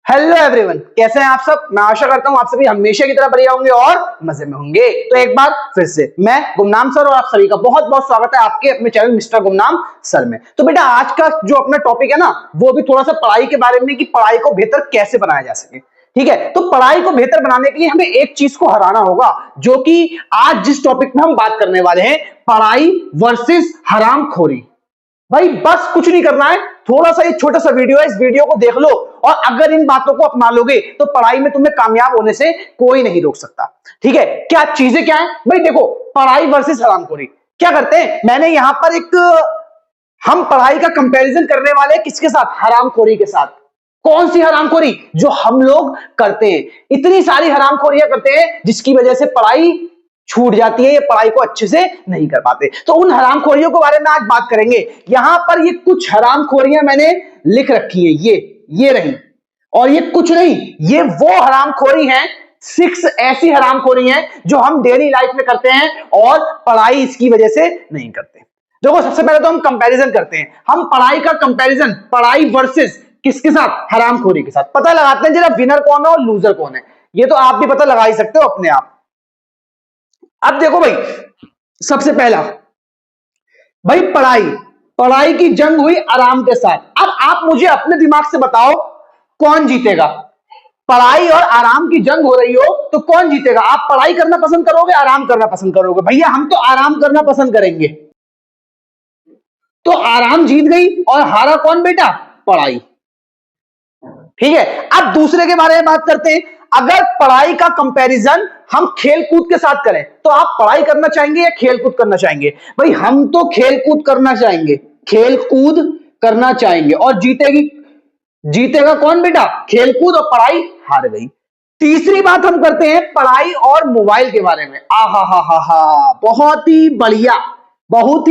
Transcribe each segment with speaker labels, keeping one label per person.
Speaker 1: Hello everyone, कैसे हैं आप सब। मैं आशा करता हूं आप सभी हमेशा की तरह बढ़िया होंगे और मजे में होंगे। तो एक बार फिर से मैं गुमनाम सर और आप सभी का बहुत बहुत स्वागत है आपके अपने चैनल मिस्टर गुमनाम सर में। तो बेटा आज का जो अपना टॉपिक है ना, वो भी थोड़ा सा पढ़ाई के बारे में कि पढ़ाई को बेहतर कैसे बनाया जा सके। ठीक है, तो पढ़ाई को बेहतर बनाने के लिए हमें एक चीज को हराना होगा, जो कि आज जिस टॉपिक में हम बात करने वाले हैं, पढ़ाई वर्सेस हरामखोरी। भाई बस कुछ नहीं करना है, थोड़ा सा ये छोटा सा वीडियो है, इस वीडियो को देख लो और अगर इन बातों को अपना लोगे तो पढ़ाई में तुम्हें कामयाब होने से कोई नहीं रोक सकता। ठीक है, क्या चीजें क्या है भाई, देखो पढ़ाई वर्सेस हरामखोरी क्या करते हैं। मैंने यहां पर हम पढ़ाई का कंपैरिजन करने वाले किसके साथ, हरामखोरी के साथ। कौन सी हरामखोरी, जो हम लोग करते हैं। इतनी सारी हरामखोरियां करते हैं जिसकी वजह से पढ़ाई छूट जाती है, ये पढ़ाई को अच्छे से नहीं कर पाते। तो उन हरामखोरियों के बारे में आज बात करेंगे। यहां पर ये कुछ हरामखोरियां मैंने लिख रखी है, ये रही, और ये कुछ नहीं, ये वो हरामखोरी हैं, 6 ऐसी हरामखोरी हैं जो हम डेली लाइफ में करते हैं और पढ़ाई इसकी वजह से नहीं करते। देखो सबसे पहले तो हम कंपैरिजन करते हैं, हम पढ़ाई का कंपैरिजन, पढ़ाई वर्सेस किसके साथ, हरामखोरी के साथ। पता लगाते हैं जरा विनर कौन है और लूजर कौन है। ये तो आप भी पता लगा ही सकते हो अपने आप। अब देखो भाई, सबसे पहला भाई पढ़ाई की जंग हुई आराम के साथ। अब आप मुझे अपने दिमाग से बताओ कौन जीतेगा। पढ़ाई और आराम की जंग हो रही हो तो कौन जीतेगा। आप पढ़ाई करना पसंद करोगे, आराम करना पसंद करोगे। भैया हम तो आराम करना पसंद करेंगे। तो आराम जीत गई और हारा कौन बेटा, पढ़ाई। ठीक है, अब दूसरे के बारे में बात करते हैं। अगर पढ़ाई का कंपैरिजन हम खेल कूद के साथ करें तो आप पढ़ाई करना चाहेंगे या खेल कूद करना चाहेंगे। भाई हम तो खेल कूद करना चाहेंगे, खेल कूद करना चाहेंगे। और जीतेगा कौन बेटा, खेल कूद, और पढ़ाई हार गई। तीसरी बात हम करते हैं पढ़ाई और मोबाइल के बारे में। हा, बहुत ही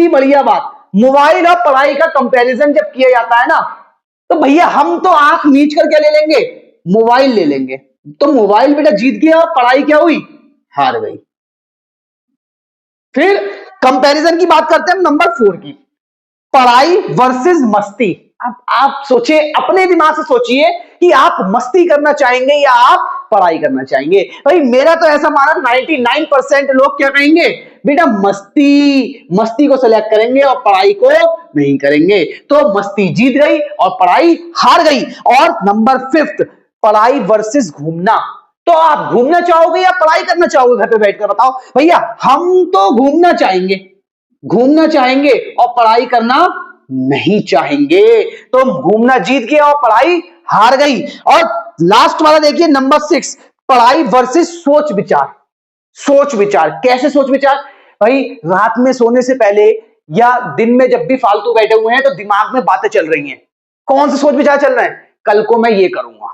Speaker 1: बढ़िया बात। मोबाइल और पढ़ाई का कंपैरिजन जब किया जाता है ना, तो भैया हम तो आंख नीच कर क्या ले लेंगे, मोबाइल ले लेंगे। तो मोबाइल बेटा जीत गया और पढ़ाई क्या हुई, हार गई। फिर कंपैरिजन की बात करते हैं हम नंबर 4 की, पढ़ाई वर्सेस मस्ती। अब आप सोचिए, अपने दिमाग से सोचिए कि आप मस्ती करना चाहेंगे या आप पढ़ाई करना चाहेंगे। भाई मेरा तो ऐसा माना 99% लोग क्या कहेंगे बेटा, मस्ती को सेलेक्ट करेंगे और पढ़ाई को नहीं करेंगे। तो मस्ती जीत गई और पढ़ाई हार गई। और नंबर 5, पढ़ाई वर्सेस घूमना। तो आप घूमना चाहोगे या पढ़ाई करना चाहोगे घर पे बैठकर, बताओ भैया। हम तो घूमना चाहेंगे और पढ़ाई करना नहीं चाहेंगे। तो घूमना जीत गया और पढ़ाई हार गई। और लास्ट वाला देखिए नंबर 6, पढ़ाई वर्सेस सोच विचार। कैसे सोच विचार, भाई रात में सोने से पहले या दिन में जब भी फालतू बैठे हुए हैं तो दिमाग में बातें चल रही हैं। कौन से सोच विचार चल रहे हैं, कल को मैं ये करूंगा,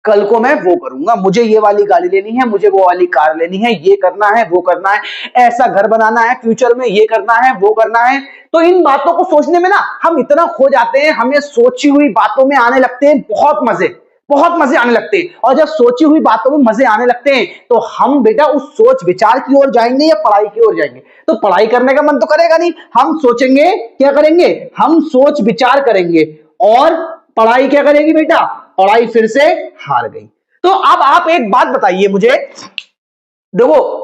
Speaker 1: कल को मैं वो करूंगा, मुझे ये वाली गाड़ी लेनी है, मुझे वो वाली कार लेनी है, ये करना है, वो करना है, ऐसा घर बनाना है, फ्यूचर में ये करना है, वो करना है। तो इन बातों को सोचने में ना हम इतना खो जाते हैं, हमें सोची हुई बातों में आने लगते हैं बहुत मजे आने लगते हैं। और जब सोची हुई बातों में मजे आने लगते हैं तो हम बेटा उस सोच विचार की ओर जाएंगे या पढ़ाई की ओर जाएंगे। तो पढ़ाई करने का मन तो करेगा नहीं, हम सोचेंगे, क्या करेंगे, हम सोच विचार करेंगे। और पढ़ाई क्या करेगी बेटा, पढ़ाई फिर से हार गई। तो अब आप एक बात बताइए मुझे, देखो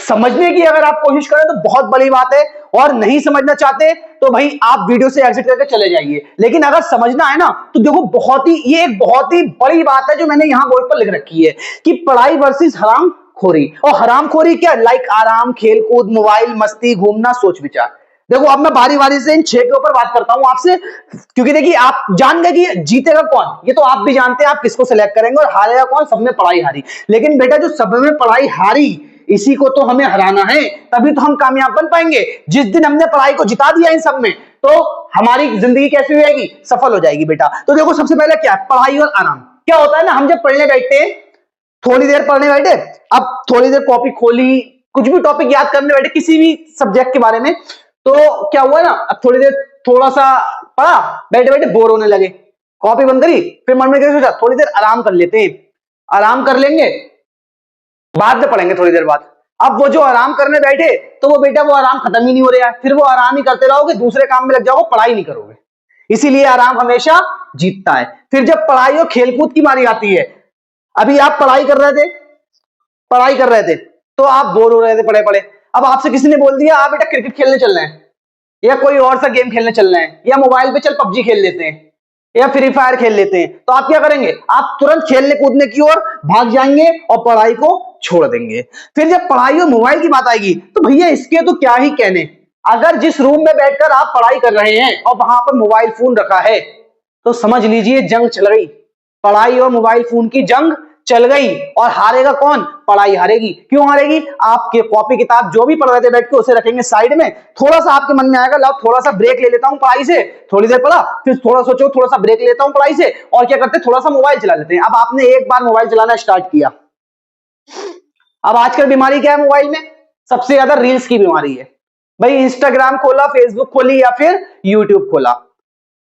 Speaker 1: समझने की अगर आप कोशिश करें तो बहुत बड़ी बात है, और नहीं समझना चाहते तो भाई आप वीडियो से एग्जिट करके चले जाइए। लेकिन अगर समझना है ना तो देखो ये एक बहुत ही बड़ी बात है जो मैंने यहां बोर्ड पर लिख रखी है कि पढ़ाई वर्सेस हरामखोरी। और हरामखोरी क्या, लाइक आराम, खेल कूद, मोबाइल, मस्ती, घूमना, सोच विचार। देखो अब मैं बारी बारी से इन 6 के ऊपर बात करता हूं आपसे, क्योंकि देखिए आप जान गए कि जीतेगा कौन, ये तो आप भी जानते हैं आप किसको सिलेक्ट करेंगे, और हारेगा कौन, सब में पढ़ाई हारी। लेकिन बेटा जो सब में पढ़ाई हारी, इसी को तो हमें हराना है, तभी तो हम कामयाब बन पाएंगे। जिस दिन हमने पढ़ाई को जिता दिया इन सब में, तो हमारी जिंदगी कैसी हो जाएगी, सफल हो जाएगी बेटा। तो देखो सबसे पहले क्या है, पढ़ाई और आराम। क्या होता है ना, हम जब पढ़ने बैठते हैं, थोड़ी देर पढ़ने बैठे, अब थोड़ी देर कॉपी खोली, कुछ भी टॉपिक याद करने बैठे किसी भी सब्जेक्ट के बारे में, तो क्या हुआ ना, अब थोड़ी देर थोड़ा सा पढ़ा, बैठे बैठे बोर होने लगे, कॉपी बंद करी, फिर मन में क्या सोचा, थोड़ी देर आराम कर लेते हैं, आराम कर लेंगे, बाद में पढ़ेंगे थोड़ी देर बाद। अब वो जो आराम करने बैठे तो वो बेटा वो आराम खत्म ही नहीं हो रहा है, फिर वो आराम ही करते रहोगे, दूसरे काम में लग जाओगे, पढ़ाई नहीं करोगे। इसीलिए आराम हमेशा जीतता है। फिर जब पढ़ाई और खेलकूद की बारी आती है, अभी आप पढ़ाई कर रहे थे तो आप बोर हो रहे थे पढ़े पढ़े, अब आपसे किसी ने बोल दिया आप बेटा क्रिकेट खेलने चल रहे हैं या कोई और सा गेम खेलने चल रहे हैं या मोबाइल पे चल पबजी खेल लेते हैं या फ्री फायर खेल लेते हैं, तो आप क्या करेंगे? आप तुरंत खेलने कूदने की ओर भाग जाएंगे और पढ़ाई को छोड़ देंगे। फिर जब पढ़ाई और मोबाइल की बात आएगी तो भैया इसके तो क्या ही कहने, अगर जिस रूम में बैठकर आप पढ़ाई कर रहे हैं और वहां पर मोबाइल फोन रखा है तो समझ लीजिए जंग चल गई, पढ़ाई और मोबाइल फोन की जंग चल गई। और हारेगा कौन? पढ़ाई हारेगी। क्यों हारेगी? आपके कॉपी किताब जो भी पढ़ रहे थे बैठ के उसे रखेंगे साइड में, थोड़ा सा आपके मन में आएगा लाओ थोड़ा सा ब्रेक ले लेता हूं पढ़ाई से, थोड़ी देर पढ़ा फिर थोड़ा सोचो थोड़ा सा ब्रेक लेता हूं पढ़ाई से, और क्या करते? थोड़ा सा मोबाइल चला लेते हैं। अब आपने एक बार मोबाइल चलाना स्टार्ट किया, अब आजकल बीमारी क्या है मोबाइल में? सबसे ज्यादा रील्स की बीमारी है। भाई इंस्टाग्राम खोला, फेसबुक खोली या फिर यूट्यूब खोला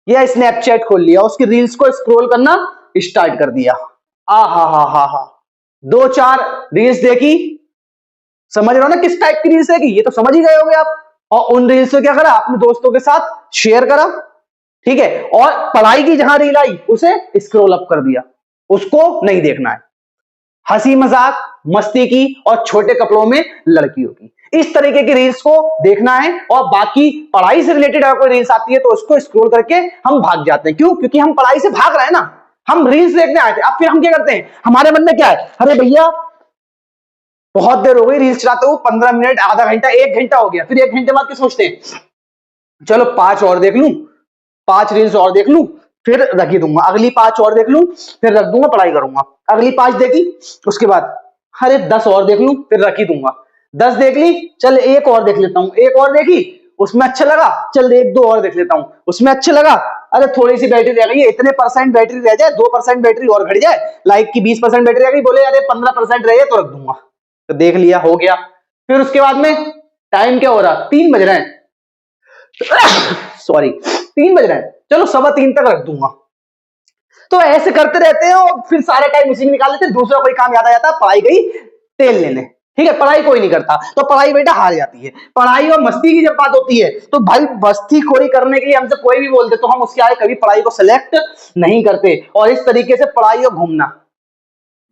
Speaker 1: या स्नैपचैट खोल लिया, उसकी रील्स को स्क्रॉल करना स्टार्ट कर दिया। हा, 2-4 रील्स देखी, समझ रहे हो ना किस टाइप की रील्स देखी? ये तो समझ ही गए होगे आप। और उन रील्स को क्या करा? अपने दोस्तों के साथ शेयर करा, ठीक है, और पढ़ाई की जहां रील आई उसे स्क्रॉल अप कर दिया, उसको नहीं देखना है। हंसी मजाक मस्ती की और छोटे कपड़ों में लड़कियों की, इस तरीके की रील्स को देखना है। और बाकी पढ़ाई से रिलेटेड अगर कोई रील्स आती है तो उसको स्क्रॉल करके हम भाग जाते हैं। क्यों? क्योंकि हम पढ़ाई से भाग रहे हैं ना, हम रील्स देखने आए थे। अब फिर हम क्या करते हैं? हमारे मन में क्या है? अरे भैया बहुत देर हो गई रील्स चलाते हुए, 15 मिनट, आधा घंटा, 1 घंटा हो गया। फिर 1 घंटे बाद क्या सोचते हैं? चलो 5 और देख लूं, 5 रील्स और देख लूं, फिर रख ही दूंगा। अगली 5 और देख लूं, फिर रख दूंगा, पढ़ाई करूंगा। अगली 5 देखी, उसके बाद अरे 10 और देख लूं, फिर रख ही दूंगा। 10 देख ली, चल एक और देख लेता हूं। एक और देखी, उसमें अच्छा लगा, चल 1-2 और देख लेता हूं, उसमें अच्छा लगा, अरे थोड़ी सी बैटरी रह गई है, इतने परसेंट बैटरी रह जाए, 2% बैटरी और घट जाए, लाइक की 20% बैटरी रह गई, बोले अरे 15% रह जाए तो रख दूंगा। तो देख लिया, हो गया। फिर उसके बाद में टाइम क्या हो रहा? 3 बज रहे हैं, सॉरी 3 बज रहे हैं, चलो 2:15 तक रख दूंगा। तो ऐसे करते रहते हैं और फिर सारा टाइम उसी में निकाल लेते हैं। दूसरा कोई काम याद आ जाता है, पढ़ाई गई तेल लेने, ठीक है, पढ़ाई कोई नहीं करता, तो पढ़ाई बेटा हार जाती है। पढ़ाई और मस्ती की जब बात होती है तो भाई मस्ती खोरी करने के लिए हमसे कोई भी बोलते तो हम उसके आगे कभी पढ़ाई को सिलेक्ट नहीं करते। और इस तरीके से पढ़ाई और घूमना,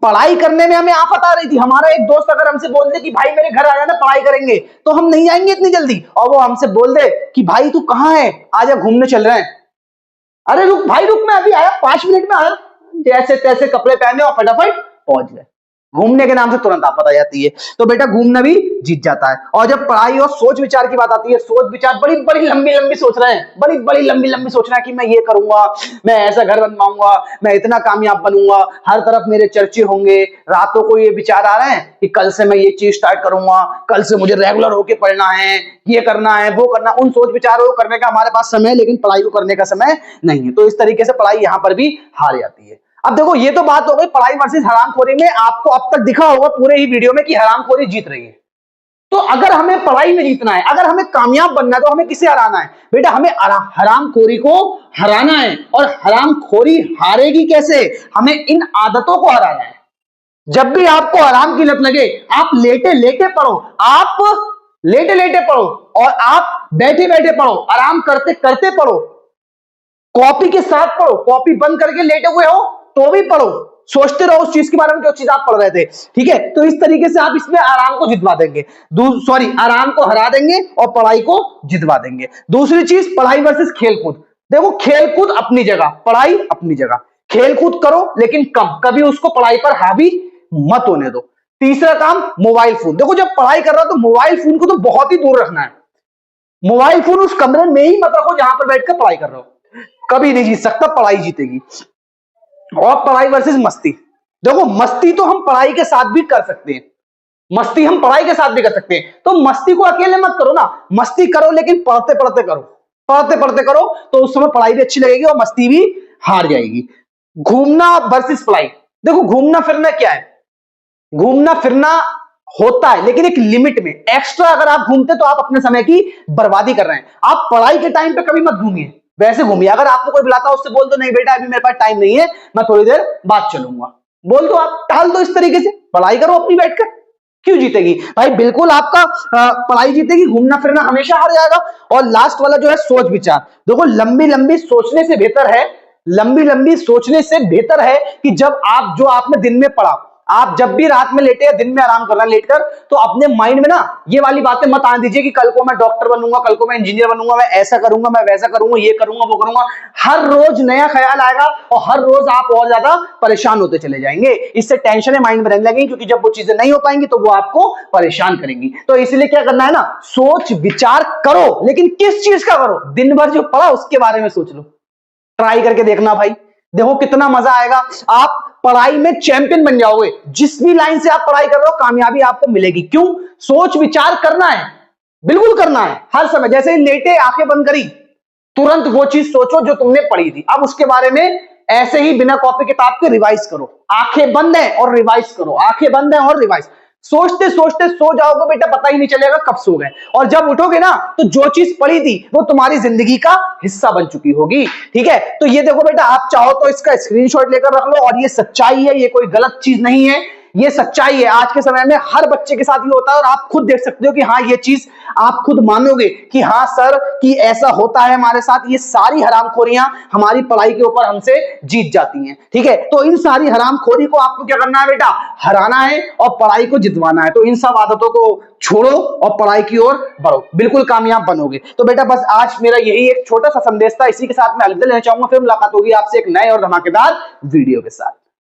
Speaker 1: पढ़ाई करने में हमें आफत आ रही थी। हमारा एक दोस्त अगर हमसे बोल दे कि भाई मेरे घर आ जाना पढ़ाई करेंगे, तो हम नहीं आएंगे इतनी जल्दी। और वो हमसे बोल दे कि भाई तू कहां है, आजा घूमने चल रहे हैं, अरे रुक भाई रुक, मैं अभी आया, 5 मिनट में आया, जैसे तैसे कपड़े पहने और फटाफट पहुंच गए। घूमने के नाम से तुरंत आपत आ जाती है। तो बेटा घूमना भी जीत जाता है। और जब पढ़ाई और सोच विचार की बात आती है, सोच विचार बड़ी बड़ी लंबी लंबी सोच रहे हैं, बड़ी बड़ी लंबी लंबी सोच रहे हैं कि मैं ये करूंगा, मैं ऐसा घर बनवाऊंगा, मैं इतना कामयाब बनूंगा, हर तरफ मेरे चर्चे होंगे। रातों को ये विचार आ रहे हैं कि कल से मैं ये चीज स्टार्ट करूंगा, कल से मुझे रेगुलर होके पढ़ना है, ये करना है, वो करना। उन सोच विचारों को करने का हमारे पास समय है, लेकिन पढ़ाई को करने का समय नहीं है। तो इस तरीके से पढ़ाई यहां पर भी हार जाती है। अब देखो ये तो बात हो गई पढ़ाई वर्सेस हरामखोरी में। आपको अब तक दिखा होगा पूरे ही वीडियो में कि हरामखोरी जीत रही है। तो अगर हमें पढ़ाई में जीतना है, अगर हमें कामयाब बनना है, तो हमें किसे हराना है? बेटा हमें हरामखोरी को हराना है। और हरामखोरी हारेगी कैसे? हमें इन आदतों को हराना है। जब भी आपको आराम की लत लगे, आप लेटे लेटे पढ़ो, आप लेटे लेटे पढ़ो, और आप बैठे बैठे पढ़ो, आराम करते करते पढ़ो, कॉपी के साथ पढ़ो, कॉपी बंद करके लेटे हुए हो तो भी पढ़ो, सोचते रहो उस चीज के बारे में जो चीज आप पढ़ रहे थे, ठीक है। तो इस तरीके से आप इसमें आराम को जितवा देंगे, आराम को हरा देंगे और पढ़ाई को जितवा देंगे। दूसरी चीज पढ़ाई वर्सेस खेलकूद। देखो खेलकूद अपनी जगह, पढ़ाई अपनी जगह। खेलकूद करो लेकिन कम, कभी उसको पढ़ाई पर हावी मत होने दो। तीसरा काम मोबाइल फोन। देखो जब पढ़ाई कर रहा हो तो मोबाइल फोन को तो बहुत ही दूर रखना है। मोबाइल फोन उस कमरे में ही मत रखो जहां पर बैठकर पढ़ाई कर रहे हो, कभी नहीं जीत सकता, पढ़ाई जीतेगी। और पढ़ाई वर्सेस मस्ती। देखो मस्ती तो हम पढ़ाई के साथ भी कर सकते हैं, मस्ती हम पढ़ाई के साथ भी कर सकते हैं। तो मस्ती को अकेले मत करो ना, मस्ती करो लेकिन पढ़ते पढ़ते करो, पढ़ते पढ़ते करो, तो उस समय पढ़ाई भी अच्छी लगेगी और मस्ती भी हार जाएगी। घूमना वर्सेस पढ़ाई। देखो घूमना फिरना क्या है? घूमना फिरना होता है लेकिन एक लिमिट में। एक्स्ट्रा अगर आप घूमते तो आप अपने समय की बर्बादी कर रहे हैं। आप पढ़ाई के टाइम पे कभी मत घूमिए, वैसे घूमिए। अगर आपको कोई बुलाता है उससे बोल दो नहीं बेटा अभी मेरे पास टाइम नहीं है, मैं थोड़ी देर बाद चलूंगा, बोल दो, आप टाल दो। इस तरीके से पढ़ाई करो अपनी बैठकर। क्यों जीतेगी भाई? बिल्कुल आपका पढ़ाई जीतेगी, घूमना फिरना हमेशा हार जाएगा। और लास्ट वाला जो है सोच विचार। देखो लंबी लंबी सोचने से बेहतर है लंबी लंबी सोचने से बेहतर है कि जब आप जो आपने दिन में पढ़ा, आप जब भी रात में लेटे या दिन में आराम कर रहे हैं लेटकर, तो अपने माइंड में ना ये वाली बातें मत आने दीजिए कि कल को मैं डॉक्टर बनूंगा, कल को मैं इंजीनियर बनूंगा, मैं ऐसा करूंगा, मैं वैसा करूंगा, ये करूंगा, वो करूंगा। हर रोज नया ख्याल आएगा और हर रोज आप और ज्यादा परेशान होते चले जाएंगे। इससे टेंशन माइंड में रहने लगेगी, क्योंकि जब वो चीजें नहीं हो पाएंगी तो वो आपको परेशान करेंगी। तो इसलिए क्या करना है ना, सोच विचार करो, लेकिन किस चीज का करो? दिन भर जो पढ़ा उसके बारे में सोच लो, ट्राई करके देखना भाई, देखो कितना मजा आएगा। आप पढ़ाई में चैंपियन बन जाओगे। जिस भी लाइन से आप पढ़ाई कर रहे हो कामयाबी आपको मिलेगी। क्यों? सोच विचार करना है, बिल्कुल करना है हर समय। जैसे ही लेटे आंखें बंद करी, तुरंत वो चीज सोचो जो तुमने पढ़ी थी, अब उसके बारे में ऐसे ही बिना कॉपी किताब के रिवाइज करो। आंखें बंद है और रिवाइज करो, आंखें बंद है और रिवाइज। सोचते सोचते सो जाओगे बेटा, पता ही नहीं चलेगा कब सो गए। और जब उठोगे ना तो जो चीज पढ़ी थी वो तुम्हारी जिंदगी का हिस्सा बन चुकी होगी। ठीक है, तो ये देखो बेटा, आप चाहो तो इसका स्क्रीनशॉट लेकर रख लो, और ये सच्चाई है, ये कोई गलत चीज नहीं है, ये सच्चाई है। आज के समय में हर बच्चे के साथ ये होता है, और आप खुद देख सकते हो कि हाँ ये चीज आप खुद मानोगे कि हाँ सर कि ऐसा होता है हमारे साथ। ये सारी हरामखोरियां हमारी पढ़ाई के ऊपर हमसे जीत जाती हैं। ठीक है, तो इन सारी हरामखोरी को आपको क्या करना है बेटा? हराना है और पढ़ाई को जितवाना है। तो इन सब आदतों को छोड़ो और पढ़ाई की ओर बढ़ो, बिल्कुल कामयाब बनोगे। तो बेटा बस आज मेरा यही एक छोटा सा संदेश था, इसी के साथ मैं अलविदा लेना चाहूंगा। फिर मुलाकात होगी आपसे एक नए और धमाकेदार वीडियो के साथ।